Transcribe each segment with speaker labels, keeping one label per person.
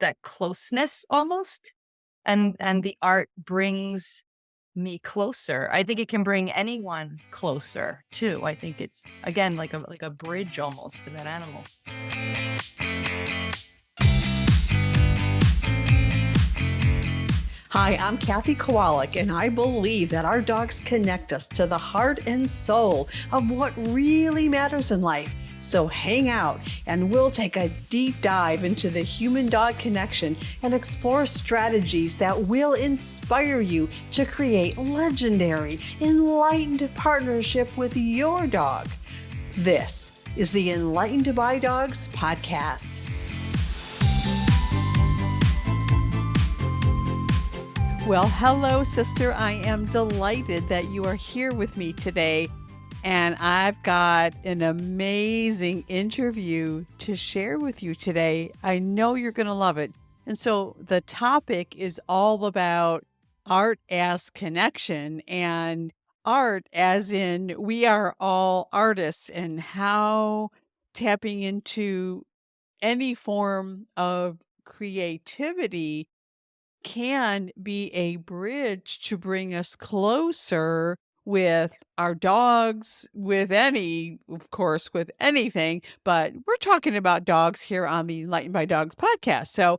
Speaker 1: that closeness almost. And the art brings me closer. I think it can bring anyone closer too. I think it's again like a bridge almost to that animal.
Speaker 2: Hi, I'm Kathy Kowalik, and I believe that our dogs connect us to the heart and soul of what really matters in life. So hang out, and we'll take a deep dive into the human-dog connection and explore strategies that will inspire you to create legendary, enlightened partnership with your dog. This is the Enlightened by Dogs podcast. Well, hello, sister. I am delighted that you are here with me today. And I've got an amazing interview to share with you today. I know you're going to love it. And so the topic is all about art as connection, and art as in we are all artists, and how tapping into any form of creativity can be a bridge to bring us closer with our dogs, with of course, with anything, but we're talking about dogs here on the Enlightened by Dogs podcast. So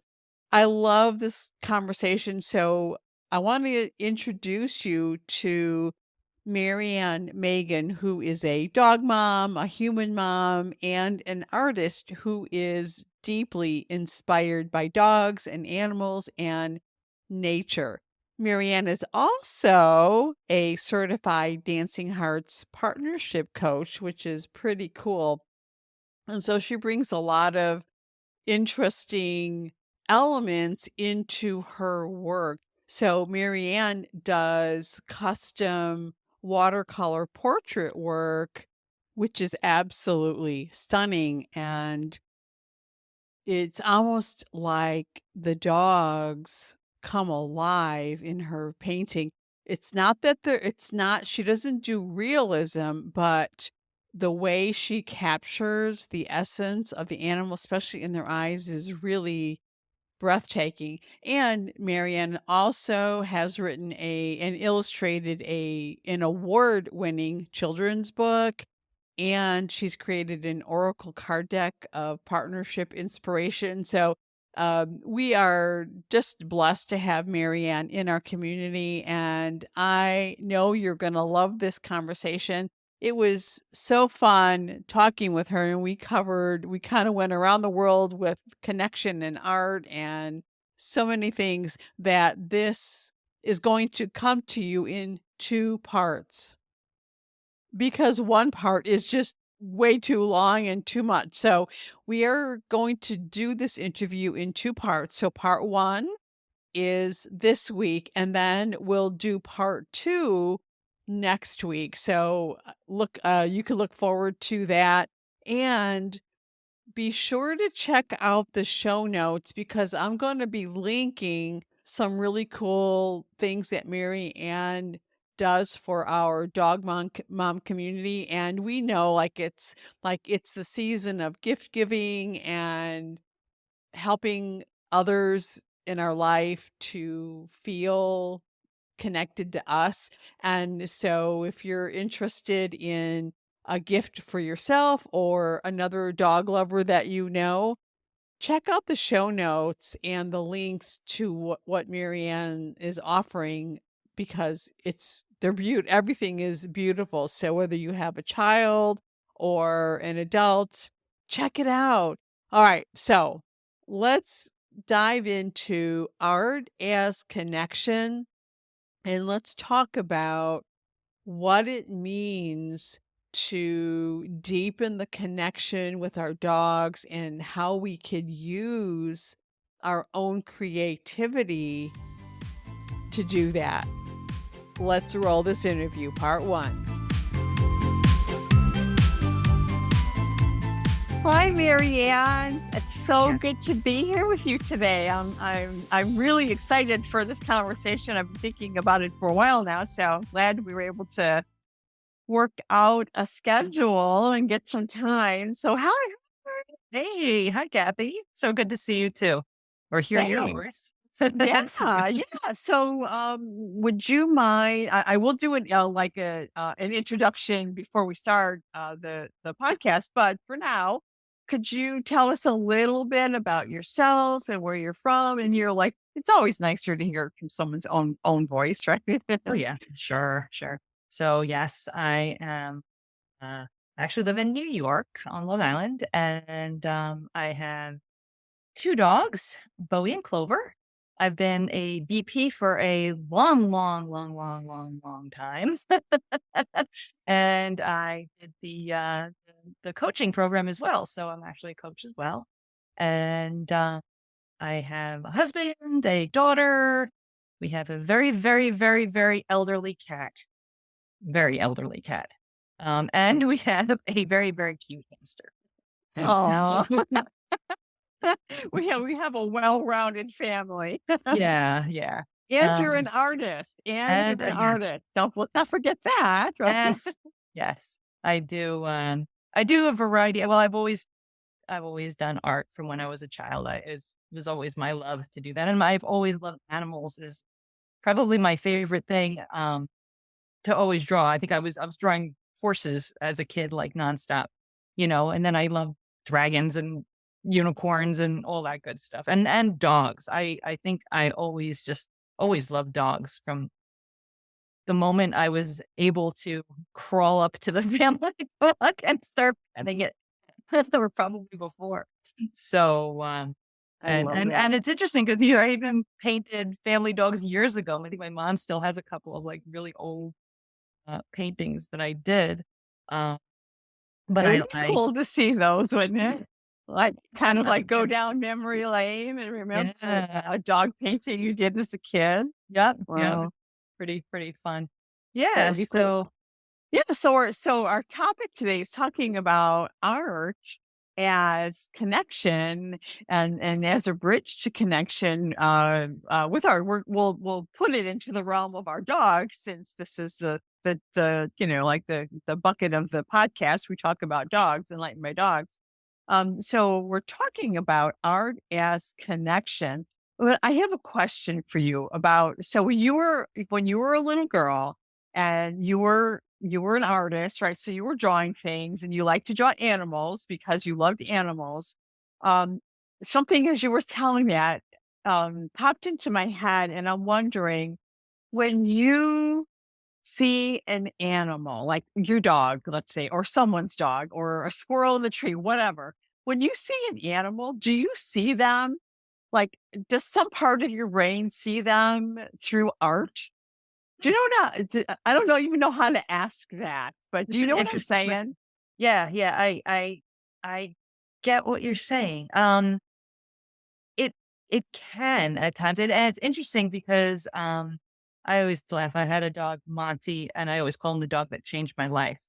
Speaker 2: I love this conversation. So I want to introduce you to Marianne Magin, who is a dog mom, a human mom, and an artist who is deeply inspired by dogs and animals and nature. Marianne is also a certified Dancing Hearts partnership coach, which is pretty cool. And so she brings a lot of interesting elements into her work. So Marianne does custom watercolor portrait work, which is absolutely stunning. And it's almost like the dogs come alive in her painting. It's not that she doesn't do realism, but the way she captures the essence of the animal, especially in their eyes, is really breathtaking. And Marianne also has written and illustrated an award-winning children's book, and she's created an oracle card deck of partnership inspiration. So we are just blessed to have Marianne in our community, and I know you're going to love this conversation. It was so fun talking with her, and we kind of went around the world with connection and art and so many things, that this is going to come to you in two parts, because one part is just way too long and too much. So we are going to do this interview in two parts. So part one is this week, and then we'll do part two next week. So you can look forward to that, and be sure to check out the show notes, because I'm going to be linking some really cool things that Mary Ann does for our mom community. And we know it's the season of gift giving and helping others in our life to feel connected to us. And so if you're interested in a gift for yourself or another dog lover that you know, check out the show notes and the links to what Marianne is offering, because everything is beautiful. So whether you have a child or an adult, check it out. All right, so let's dive into art as connection, and let's talk about what it means to deepen the connection with our dogs, and how we could use our own creativity to do that. Let's roll this interview, part one. Hi, Marianne. It's so good to be here with you today. I'm really excited for this conversation. I've been thinking about it for a while now, so I'm glad we were able to work out a schedule and get some time. So how are you?
Speaker 1: Hey, hi Kathy. So good to see you too. or hear yours.
Speaker 2: Yeah, yeah. So, would you mind? I will do an like an introduction before we start the podcast. But for now, could you tell us a little bit about yourself and where you're from? And you're like, it's always nicer to hear from someone's own voice, right?
Speaker 1: Oh yeah, sure, sure. So yes, I am. Uh, I actually live in New York on Long Island, and I have two dogs, Bowie and Clover. I've been a BP for a long, long, long, long, long, long time, and I did the coaching program as well. So I'm actually a coach as well, and I have a husband, a daughter. We have a very, very, very, very elderly cat, very elderly cat, and we have a very, very cute hamster.
Speaker 2: Oh, we have a well-rounded family.
Speaker 1: Yeah, yeah.
Speaker 2: And you're
Speaker 1: Um,
Speaker 2: an artist, and
Speaker 1: and
Speaker 2: you're an
Speaker 1: yeah,
Speaker 2: artist. Let's not forget that, right?
Speaker 1: yes, yes, I do. I do a variety. Well, I've always done art from when I was a child. It was always my love to do that, and I've always loved animals. Is probably my favorite thing to always draw. I was drawing horses as a kid, like nonstop, and then I love dragons and unicorns and all that good stuff, and dogs. I think I always loved dogs from the moment I was able to crawl up to the family dog and start petting it. Or probably before. So,
Speaker 2: I love that.
Speaker 1: and it's interesting because I even painted family dogs years ago. I think my mom still has a couple of like really old paintings that I did. Uh, but
Speaker 2: It would be
Speaker 1: I
Speaker 2: cool to see those, wouldn't it? Like, kind of like go
Speaker 1: it's
Speaker 2: down memory lane and remember
Speaker 1: yeah,
Speaker 2: a dog painting you did as a kid.
Speaker 1: yep, yep,
Speaker 2: Wow,
Speaker 1: pretty fun.
Speaker 2: that
Speaker 1: Yeah,
Speaker 2: would be cool.
Speaker 1: so
Speaker 2: Yeah, so our topic today is talking about art as connection and as a bridge to connection with art. We'll put it into the realm of our dogs since this is the like the bucket of the podcast. We talk about dogs, Enlightened by Dogs. So we're talking about art as connection. But I have a question for you about so when you were a little girl and you were an artist, right? So you were drawing things and you like to draw animals because you loved animals. Um, Something as you were telling that popped into my head, and I'm wondering when you see an animal like your dog, let's say, or someone's dog, or a squirrel in the tree, whatever. When you see an animal, do you see them? Like, does some part of your brain see them through art? Do you know what I don't know even know how to ask that, but do
Speaker 1: it's
Speaker 2: you
Speaker 1: an
Speaker 2: know what I'm
Speaker 1: interesting
Speaker 2: saying?
Speaker 1: question. Yeah, yeah, I get what you're saying. It it can at times, and it's interesting because, I always laugh. I had a dog, Monty, and I always call him the dog that changed my life.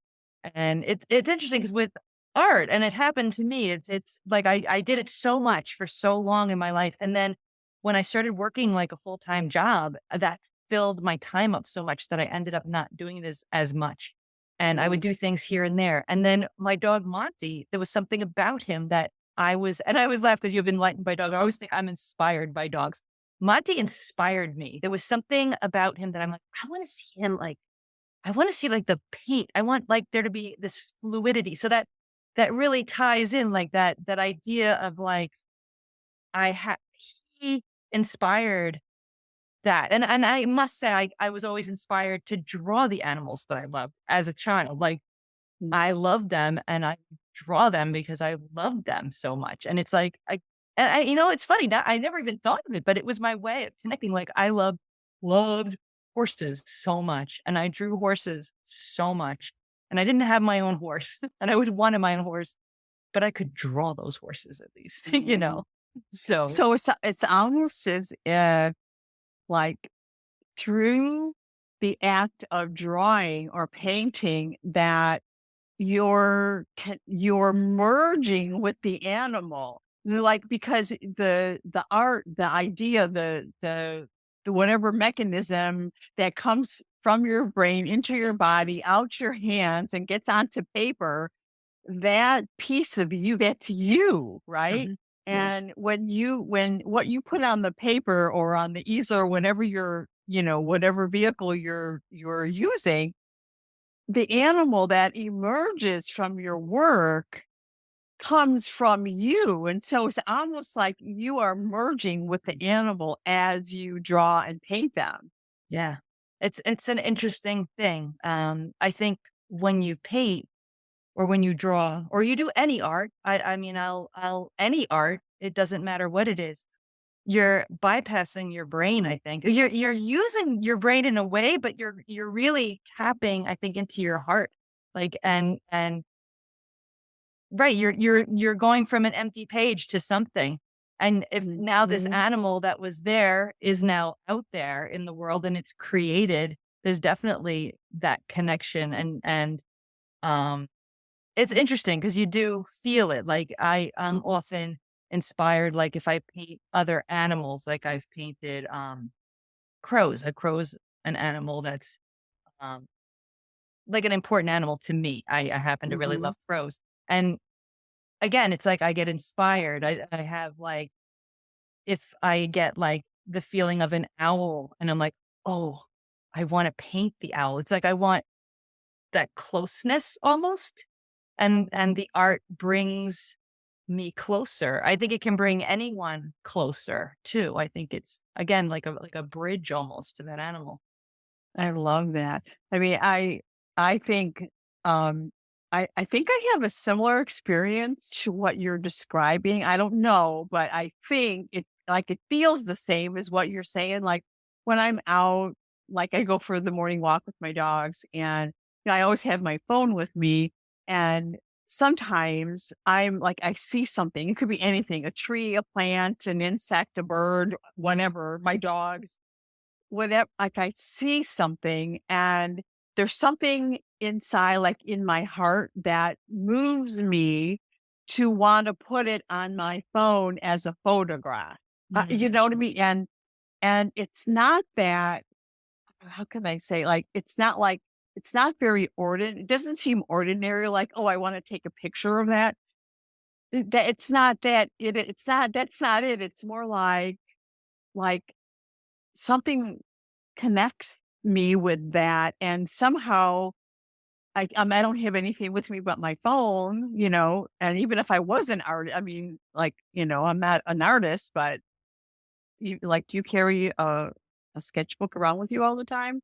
Speaker 1: And it's interesting because with art, and it happened to me, it's like I did it so much for so long in my life, and then when I started working like a full-time job, that filled my time up so much that I ended up not doing it as much. And I would
Speaker 2: Mm,
Speaker 1: do things here and there. And then my dog, Monty, there was something about him that I always laugh because you've been enlightened by dogs. I always think I'm inspired by dogs. Monty inspired me. There was something about him that I'm like, I want to see him like, I want to see like the paint. I want like there to be this fluidity. So that really ties in like that idea of like he inspired that. And I must say I was always inspired to draw the animals that I loved as a child. Like
Speaker 2: mm,
Speaker 1: I love them and I draw them because I love them so much. And it's like it's funny that I never even thought of it, but it was my way of connecting. Like I loved horses so much, and I drew horses so much. And I didn't have my own horse, and I always wanted my own horse, but I could draw those horses at least,
Speaker 2: mhm.
Speaker 1: So
Speaker 2: So it's almost as if like through the act of drawing or painting that you're merging with the animal. Like, because the art, the idea, the whatever mechanism that comes from your brain into your body, out your hands and gets onto paper, that piece of you, that's you, right?
Speaker 1: mhm.
Speaker 2: And when what you put on the paper or on the easel or whenever whatever vehicle you're using, the animal that emerges from your work comes from you. And so it's almost like you are merging with the animal as you draw and paint them.
Speaker 1: Yeah. It's an interesting thing. I think when you paint or when you draw or you do any art, I mean, I'll any art, it doesn't matter what it is. You're bypassing your brain, I think. You're using your brain in a way, but you're really tapping, I think, into your heart. Like and right, you're going from an empty page to something. And if now this
Speaker 2: Mhm.
Speaker 1: animal that was there is now out there in the world and it's created, there's definitely that connection and it's interesting because you do feel it. Like I'm often inspired, like if I paint other animals, like I've painted crows. A crow's an animal that's um like an important animal to me. I happen to really
Speaker 2: Mhm.
Speaker 1: love crows. And again, it's like I get inspired. I have like if I get like the feeling of an owl and I'm like, oh, I want to paint the owl. It's like I want that closeness almost. And the art brings me closer. I think it can bring anyone closer too. I think it's again like a bridge almost to that animal.
Speaker 2: I love that. I mean, I think um I think I have a similar experience to what you're describing. I don't know, but I think it feels the same as what you're saying. Like when I'm out, like I go for the morning walk with my dogs and I always have my phone with me and sometimes I'm like I see something. It could be anything, a tree, a plant, an insect, a bird, whatever, my dogs whatever, like I see something and there's something inside, like in my heart that moves me to want to put it on my phone as a photograph. You
Speaker 1: Mm.
Speaker 2: know what I mean? And it's not that, how can I say, like, it's not very ordinary. It doesn't seem ordinary. Like, oh, I want to take a picture of that. That it's not that it's not, that's not it. It's more like something connects me with that, and somehow I don't have anything with me but my phone, and even if I was an art I mean, like, I'm not an artist, but do you carry a sketchbook around with you all the time?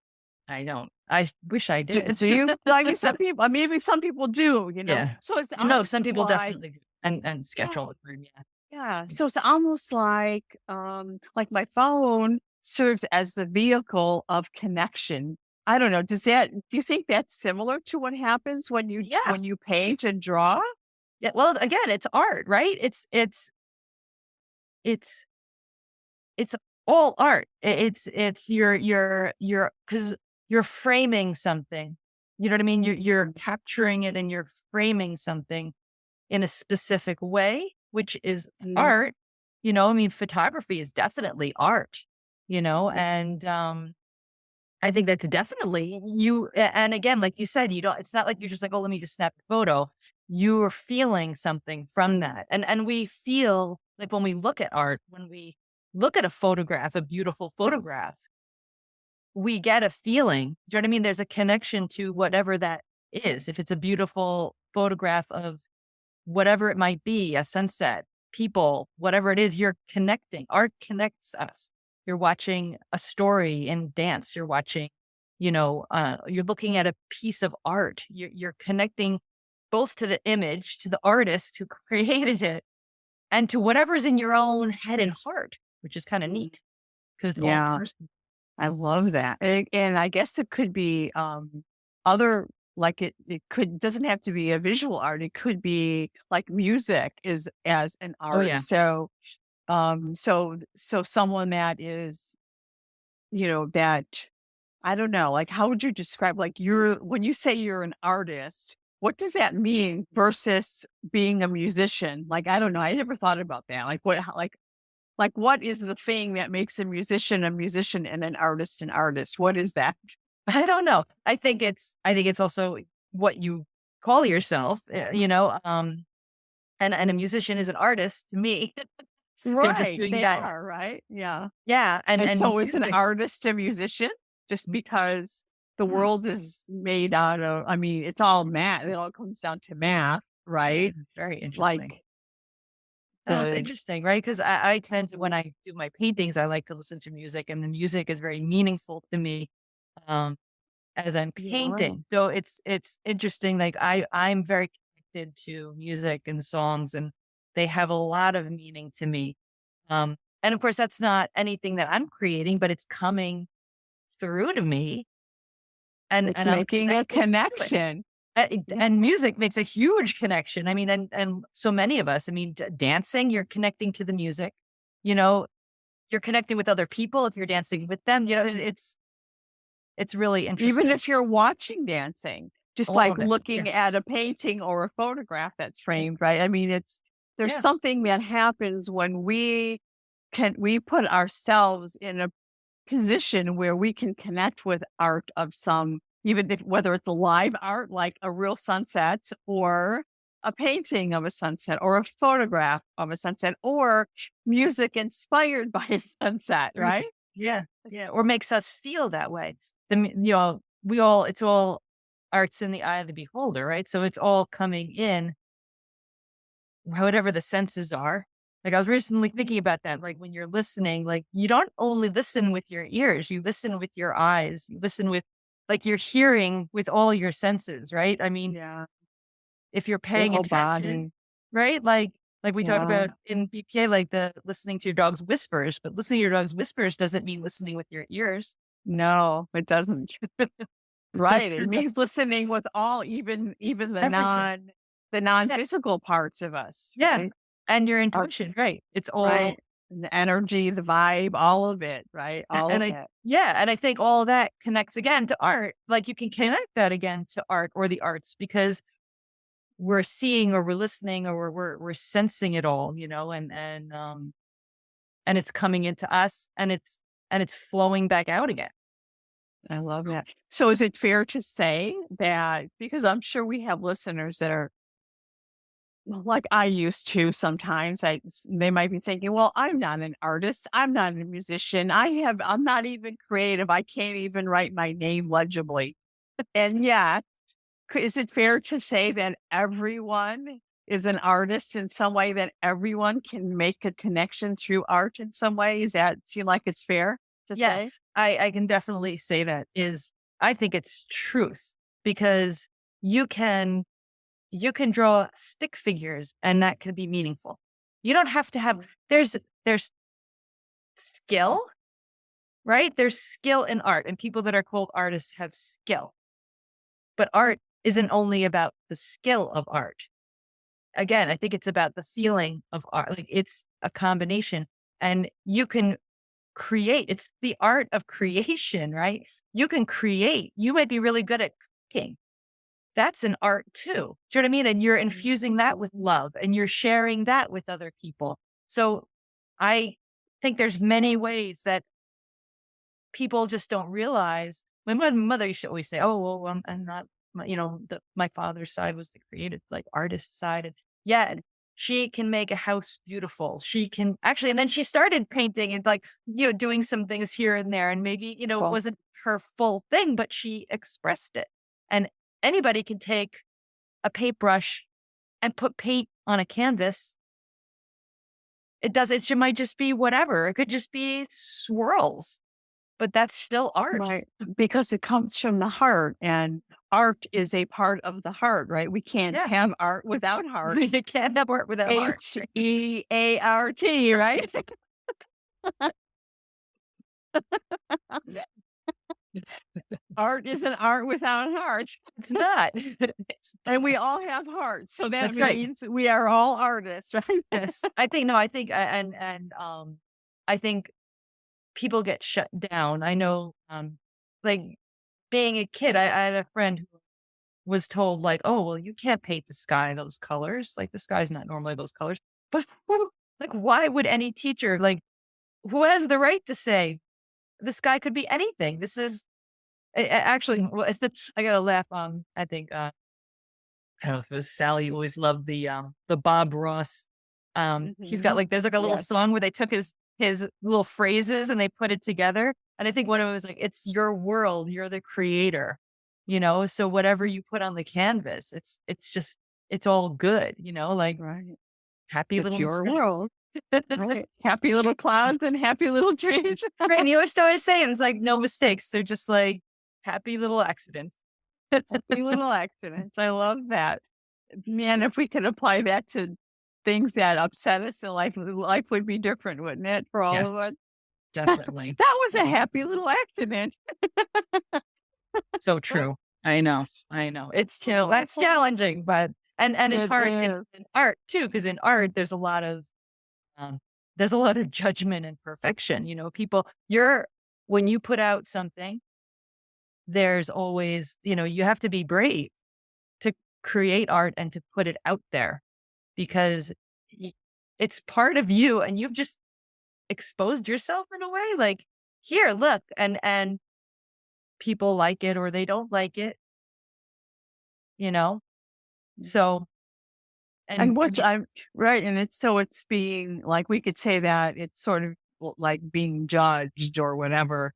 Speaker 1: I don't. I wish I
Speaker 2: Do
Speaker 1: did.
Speaker 2: do you? Like, some people maybe some people do,
Speaker 1: Yeah.
Speaker 2: so it's
Speaker 1: No, some
Speaker 2: almost
Speaker 1: people
Speaker 2: like,
Speaker 1: definitely do. And sketch
Speaker 2: yeah.
Speaker 1: all the time. Yeah.
Speaker 2: Yeah, so it's almost like my phone serves as the vehicle of connection. I don't know, do you think that's similar to what happens
Speaker 1: Yeah.
Speaker 2: when you paint and draw?
Speaker 1: Yeah. Well, again, it's art, right? It's it's all art. It's you're because you're framing something. You know what I mean? You're capturing it and you're framing something in a specific way, which is
Speaker 2: Mhm.
Speaker 1: art. I mean, photography is definitely art, and I think that's definitely and again, like you said, you don't, it's not like you're just like, oh, let me just snap a photo. You're feeling something from that. And we feel like when we look at art, when we look at a photograph, a beautiful photograph, we get a feeling. Do you know what I mean? There's a connection to whatever that is. If it's a beautiful photograph of whatever it might be, a sunset, people, whatever it is, you're connecting. Art connects us. You're watching a story in dance. You're watching, you're looking at a piece of art. You're connecting both to the image, to the artist who created it, and to whatever's in your own head and heart, which is kind of neat because it's all
Speaker 2: Yeah,
Speaker 1: personal.
Speaker 2: I love that, and I guess it could be, other like, it could doesn't have to be a visual art, it could be, like, music is as an
Speaker 1: Oh,
Speaker 2: art,
Speaker 1: yeah.
Speaker 2: so, someone that is, that I don't know, like, how would you describe, like, when you say you're an artist, what does that mean versus being a musician? Like, I don't know, I never thought about that. Like, what is the thing that makes a musician and an artist an artist? What is that?
Speaker 1: I don't know. I think it's also what you call yourself, and a musician is an artist to me. They're just
Speaker 2: Right.
Speaker 1: doing
Speaker 2: They
Speaker 1: that.
Speaker 2: are, right? Yeah.
Speaker 1: Yeah,
Speaker 2: And
Speaker 1: and
Speaker 2: so is an
Speaker 1: music.
Speaker 2: artist a musician just because the
Speaker 1: Mm,
Speaker 2: world is made out of, I mean, it's all math. It all comes down to math,
Speaker 1: yeah,
Speaker 2: right?
Speaker 1: very interesting.
Speaker 2: Like
Speaker 1: Oh, it's
Speaker 2: the,
Speaker 1: interesting, right? Because I tend to, when I do my paintings, I like to listen to music, and the music is very meaningful to me um, as I'm
Speaker 2: yeah.
Speaker 1: painting. So it's interesting. Like I'm very connected to music and songs, and they have a lot of meaning to me. And of course, that's not anything that I'm creating, but it's coming through to me,
Speaker 2: It's
Speaker 1: and I'm
Speaker 2: making a
Speaker 1: connected to it.
Speaker 2: connection. Yeah.
Speaker 1: And music makes a huge connection. I mean, and so many of us. I mean, dancing, you're connecting to the music. You know, you're connecting with other people if you're dancing with them. You know, it's really
Speaker 2: Even
Speaker 1: interesting.
Speaker 2: if you're watching dancing, just
Speaker 1: All
Speaker 2: like
Speaker 1: of it.
Speaker 2: looking
Speaker 1: Yes.
Speaker 2: at a painting or a photograph that's framed, right? I mean, there's
Speaker 1: Yeah.
Speaker 2: something that happens when we put ourselves in a position where we can connect with art of some, even if whether it's a live art like a real sunset or a painting of a sunset or a photograph of a sunset or music inspired by a sunset,
Speaker 1: Mm.
Speaker 2: right?
Speaker 1: Yeah. Yeah. Or makes us feel that way. You know, we all, it's all arts in the eye of the beholder, right? So it's all coming in, whatever the senses are. Like I was recently thinking about that. Like when you're listening, like you don't only listen with your ears, you listen with your eyes, you listen with, like you're hearing with all your senses, right? I mean,
Speaker 2: Yeah.
Speaker 1: if you're
Speaker 2: Your
Speaker 1: paying
Speaker 2: whole
Speaker 1: attention,
Speaker 2: body.
Speaker 1: right? Like we talked
Speaker 2: Yeah.
Speaker 1: about in BPA, like the listening to your dog's whispers, but listening to your dog's whispers doesn't mean listening with your ears.
Speaker 2: No, it doesn't.
Speaker 1: So
Speaker 2: Right. It means listening with all, even
Speaker 1: everything.
Speaker 2: the
Speaker 1: Yeah.
Speaker 2: non-physical parts of us,
Speaker 1: Yeah.
Speaker 2: right?
Speaker 1: And your
Speaker 2: Our
Speaker 1: intuition, right? It's all,
Speaker 2: right. The energy, the vibe, all of it, right? All
Speaker 1: and
Speaker 2: of
Speaker 1: I,
Speaker 2: it.
Speaker 1: yeah. And I think all that connects again to art. Like you can connect that again to art or the arts because we're seeing or we're listening or we're sensing it all, you know, and it's coming into us and it's flowing back out again.
Speaker 2: I love that. So is it fair to say that because I'm sure we have listeners that are well, like I used to sometimes they might be thinking, well, I'm not an artist. I'm not a musician. I'm not even creative. I can't even write my name legibly. And yet, is it fair to say that everyone is an artist in some way, that everyone can make a connection through art in some way? Does that seem like it's fair to say?
Speaker 1: Yes, I can definitely say that is I think it's truth because you can you can draw stick figures and that could be meaningful. You don't have to have there's skill, right? There's skill in art and people that are called artists have skill. But art isn't only about the skill of art. Again, I think it's about the feeling of art. Like it's a combination and you can create. It's the art of creation, right? You can create. You might be really good at cooking. That's an art too. Do you know what I mean? And you're infusing that with love and you're sharing that with other people. So I think there's many ways that people just don't realize. My mother used to always say, "Oh, well, I'm not." You know, my father's side was the creative, like artist side, and yeah, she can make a house beautiful. She can actually, and then she started painting and like doing some things here and there, and maybe it
Speaker 2: Well,
Speaker 1: wasn't her full thing, but she expressed it. And anybody can take a paintbrush and put paint on a canvas. It does. It might just be whatever. It could just be swirls, but that's still art.
Speaker 2: right. Because it comes from the heart and art is a part of the heart, right? We can't
Speaker 1: Yeah.
Speaker 2: have art without heart.
Speaker 1: You can't have art without heart. Right?
Speaker 2: HEART, right? Art isn't art without heart.
Speaker 1: It's not.
Speaker 2: And we all have hearts. So that
Speaker 1: That's right.
Speaker 2: means we are all artists, right?
Speaker 1: Yes. I think no, I think I think people get shut down. I know like being a kid, I had a friend who was told like, "Oh, well, you can't paint the sky those colors. Like the sky's not normally those colors." But like why would any teacher like who has the right to say the sky could be anything? This is actually well, I got to laugh I think I don't know if it was Sally always loved the Bob Ross. He's got like there's like a little
Speaker 2: Yes.
Speaker 1: song where they took his little phrases and they put it together. And I think one of them was like, "It's your world, you're the creator," So whatever you put on the canvas, it's just it's all good, like
Speaker 2: Right.
Speaker 1: happy
Speaker 2: It's
Speaker 1: little
Speaker 2: your
Speaker 1: mistakes.
Speaker 2: world. Right. Happy little clouds and happy little trees.
Speaker 1: Right, and you always saying it's like no mistakes. They're just like happy little accidents.
Speaker 2: Happy little accidents. I love that. Man, if we could apply that to things that upset us in life would be different, wouldn't it, for all
Speaker 1: Yes,
Speaker 2: of us?
Speaker 1: definitely.
Speaker 2: That was a happy little accident.
Speaker 1: So true. I know. I know. That's challenging, but and it's
Speaker 2: It
Speaker 1: hard
Speaker 2: is.
Speaker 1: in art too, because in art um there's a lot of judgment and perfection. People when you put out something, there's always, you have to be brave to create art and to put it out there because y- it's part of you and you've just exposed yourself in a way like here, look, and people like it or they don't like it, you know? So,
Speaker 2: And
Speaker 1: and
Speaker 2: what's I'm right, and it's being like we could say that it's sort of like being judged or whatever.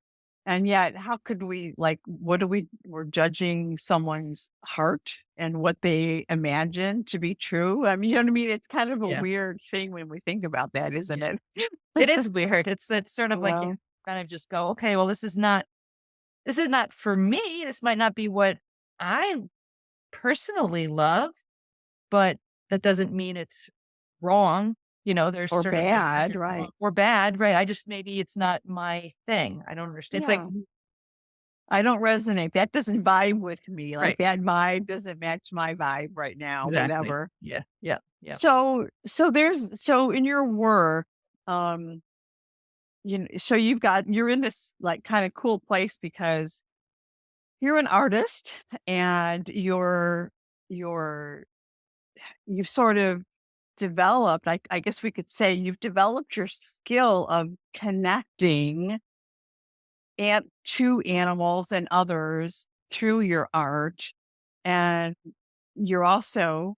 Speaker 2: And yet, how could we like what do we're judging someone's heart and what they imagine to be true? I mean, you know what I mean? It's kind of a
Speaker 1: yeah,
Speaker 2: weird thing when we think about that, isn't
Speaker 1: yeah,
Speaker 2: it?
Speaker 1: it is weird. It's sort of like you
Speaker 2: Well,
Speaker 1: kind of just go, okay, well, this is not for me. This might not be what I personally love, but that doesn't mean it's wrong. There's
Speaker 2: or
Speaker 1: certain things that
Speaker 2: bad,
Speaker 1: are wrong
Speaker 2: right?
Speaker 1: or bad, right? I just maybe it's not my thing. I don't understand. It's like,
Speaker 2: Yeah. I don't resonate. That doesn't vibe with me. Like
Speaker 1: right,
Speaker 2: that vibe doesn't match my vibe right now,
Speaker 1: exactly.
Speaker 2: whatever.
Speaker 1: Yeah, yeah, yeah,
Speaker 2: So in your work, um, so you're in this like kind of cool place because you're an artist and you're you've sort of developed, I guess we could say you've developed your skill of connecting and to animals and others through your art. And you're also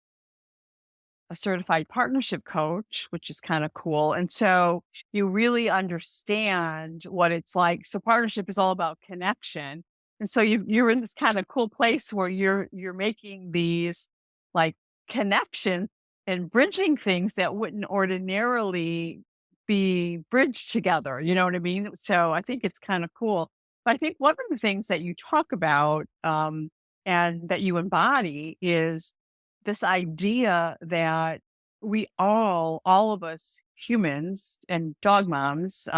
Speaker 2: a certified partnership coach, which is kind of cool. And so you really understand what it's like. So partnership is all about connection. And so you're in this kind of cool place where you're making these like connections and bridging things that wouldn't ordinarily be bridged together. You know what I mean? So I think it's kind of cool. But I think one of the things that you talk about and that you embody is this idea that all of us humans and dog moms,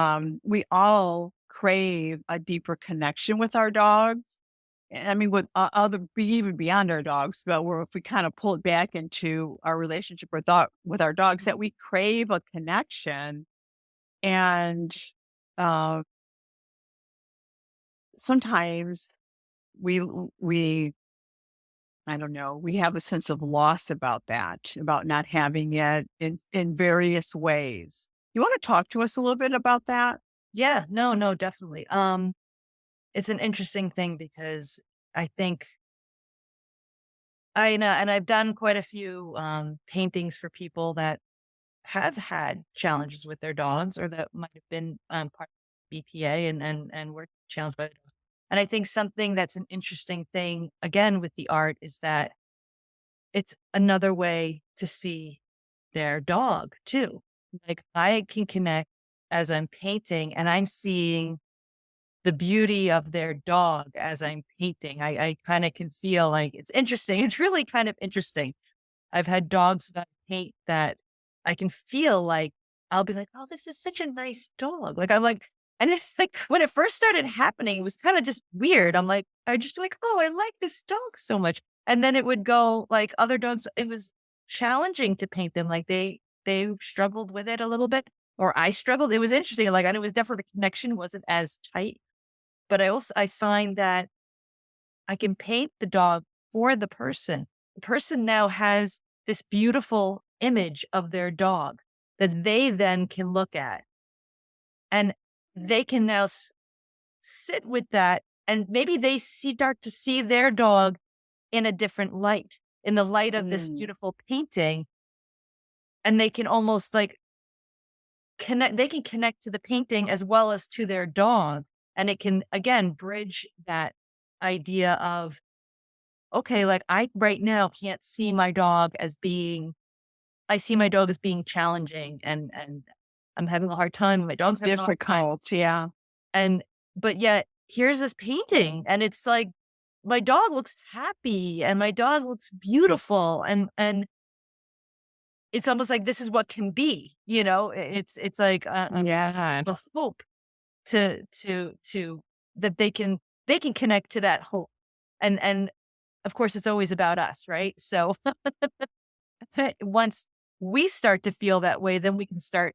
Speaker 2: we all crave a deeper connection with our dogs. I mean, with even beyond our dogs, but where if we kind of pull it back into our relationship with our dogs, that we crave a connection, and uh, sometimes we we I don't know. We have a sense of loss about that, about not having it in various ways. You want to talk to us a little bit about that?
Speaker 1: yeah. No, no, definitely. It's an interesting thing because I think I know, and I've done quite a few paintings for people that have had challenges with their dogs or that might have been part of BPA and were challenged by the dogs. And I think something that's an interesting thing again with the art is that it's another way to see their dog too. Like I can connect as I'm painting and I'm seeing the beauty of their dog as I'm painting. I kind of can feel like it's interesting. It's really kind of interesting. I've had dogs that I paint that I can feel like I'll be like, "Oh, this is such a nice dog." Like I'm like, and it's like when it first started happening, it was kind of just weird. I just like, "Oh, I like this dog so much." And then it would go like other dogs, it was challenging to paint them. Like they struggled with it a little bit, or I struggled. It was interesting. Like, and it was definitely the connection wasn't as tight. But I find that I can paint the dog for the person. The person now has this beautiful image of their dog that they then can look at, and they can now sit with that, and maybe they start to see their dog in a different light. in the light of this
Speaker 2: Mm.
Speaker 1: beautiful painting, and they can almost like connect to the painting as well as to their dog. And it can again bridge that idea of, okay, like I right now can't see my dog as being I see my dog as being challenging and I'm having a hard time. My dog's having a hard time.
Speaker 2: Difficult. Yeah.
Speaker 1: And but yet here's this painting and it's like my dog looks happy and my dog looks beautiful and it's almost like this is what can be, you know? It's like
Speaker 2: Yeah.
Speaker 1: a hope to that they can connect to that hope. And of course it's always about us, right? So once we start to feel that way, then we can start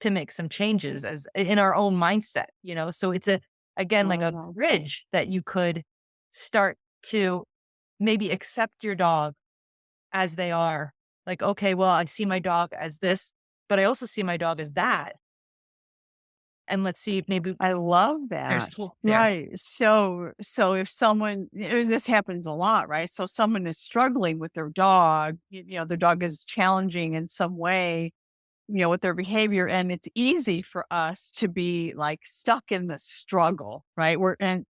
Speaker 1: to make some changes as in our own mindset, you know? So it's again, like a
Speaker 2: Oh,
Speaker 1: bridge that you could start to maybe accept your dog as they are. Like, okay, well, I see my dog as this, but I also see my dog as that. And let's see if maybe
Speaker 2: I love
Speaker 1: there's
Speaker 2: that.
Speaker 1: hope there.
Speaker 2: Right. So if someone, and this happens a lot, right? So someone is struggling with their dog, their dog is challenging in some way, with their behavior. And it's easy for us to be like stuck in the struggle, right? And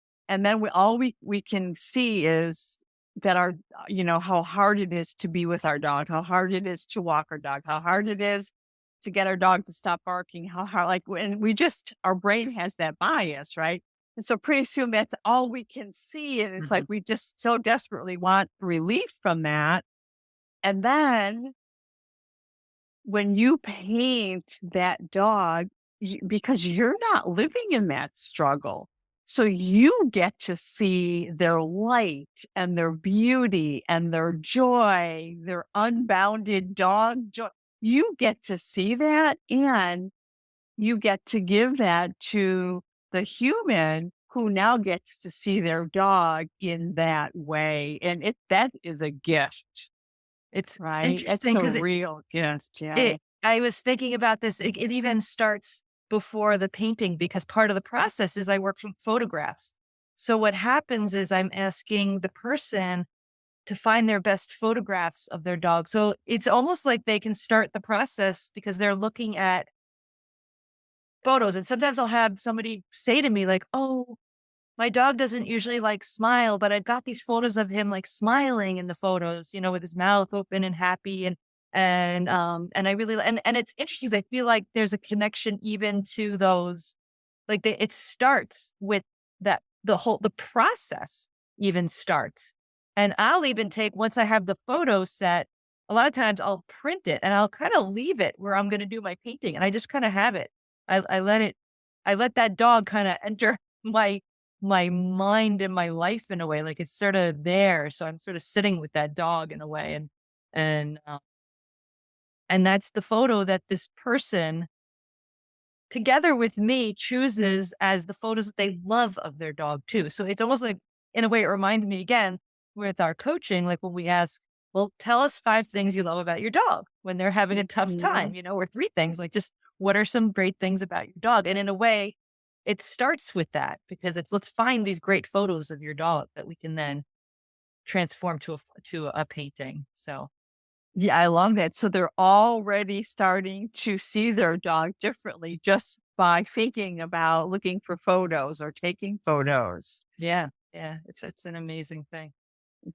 Speaker 2: then all we can see is that how hard it is to be with our dog, how hard it is to walk our dog, how hard it is to get our dog to stop barking, how hard, like, when our brain has that bias, right? And so pretty soon that's all we can see. And it's like,
Speaker 1: Mhm.
Speaker 2: we just so desperately want relief from that. And then when you paint that dog, because you're not living in that struggle, so you get to see their light and their beauty and their joy, their unbounded dog joy. You get to see that, and you get to give that to the human who now gets to see their dog in that way. And that is a gift,
Speaker 1: It's
Speaker 2: right? It's
Speaker 1: interesting
Speaker 2: a
Speaker 1: because
Speaker 2: real gift. Yeah.
Speaker 1: it I was thinking about this. It even starts before the painting because part of the process is I work from photographs. So what happens is I'm asking the person to find their best photographs of their dog. So it's almost like they can start the process because they're looking at photos. And sometimes I'll have somebody say to me, like, oh, my dog doesn't usually like smile, but I've got these photos of him like smiling in the photos, you know, with his mouth open and happy and I really and it's interesting. 'Cause I feel like there's a connection even to those like it starts with that the process even starts. And I'll even take once I have the photo set, a lot of times I'll print it and I'll kind of leave it where I'm going to do my painting and I just kind of have it. I let it I let that dog kind of enter my my mind and my life in a way, like it's sort of there. So I'm sort of sitting with that dog in a way, and and that's the photo that this person, together with me, chooses as the photos that they love of their dog too. So it's almost like, in a way, it reminds me again with our coaching, like when we ask, well, tell us 5 things you love about your dog when they're having a tough
Speaker 2: Mhm.
Speaker 1: time, you know, or 3 things, like just what are some great things about your dog? And in a way, it starts with that because it's let's find these great photos of your dog that we can then transform to a painting. So
Speaker 2: Yeah, I love that. So they're already starting to see their dog differently just by thinking about looking for photos or taking photos.
Speaker 1: yeah, yeah, it's an amazing thing.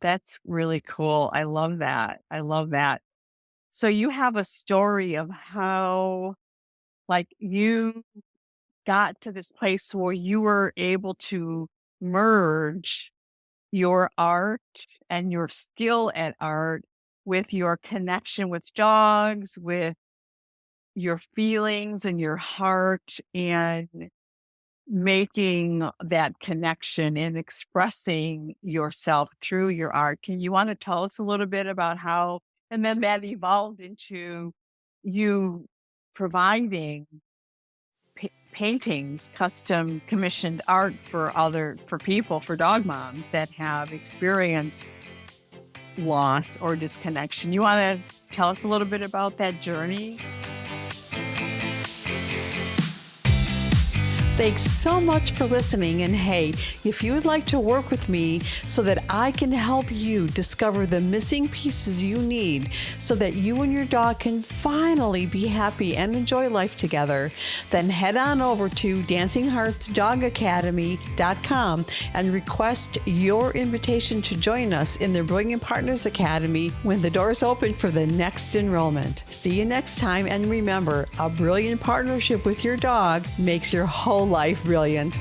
Speaker 2: That's really cool. I love that. I love that. So you have a story of how, like, you got to this place where you were able to merge your art and your skill at art with your connection with dogs, with your feelings and your heart, and making that connection and expressing yourself through your art. Can you want to tell us a little bit about how, and then that evolved into you providing paintings, custom commissioned art for people, for dog moms that have experienced loss or disconnection. You want to tell us a little bit about that journey? Thanks so much for listening. And hey, if you would like to work with me so that I can help you discover the missing pieces you need so that you and your dog can finally be happy and enjoy life together, then head on over to dancingheartsdogacademy.com and request your invitation to join us in the Brilliant Partners Academy when the doors open for the next enrollment. See you next time, and remember, a brilliant partnership with your dog makes your whole life brilliant.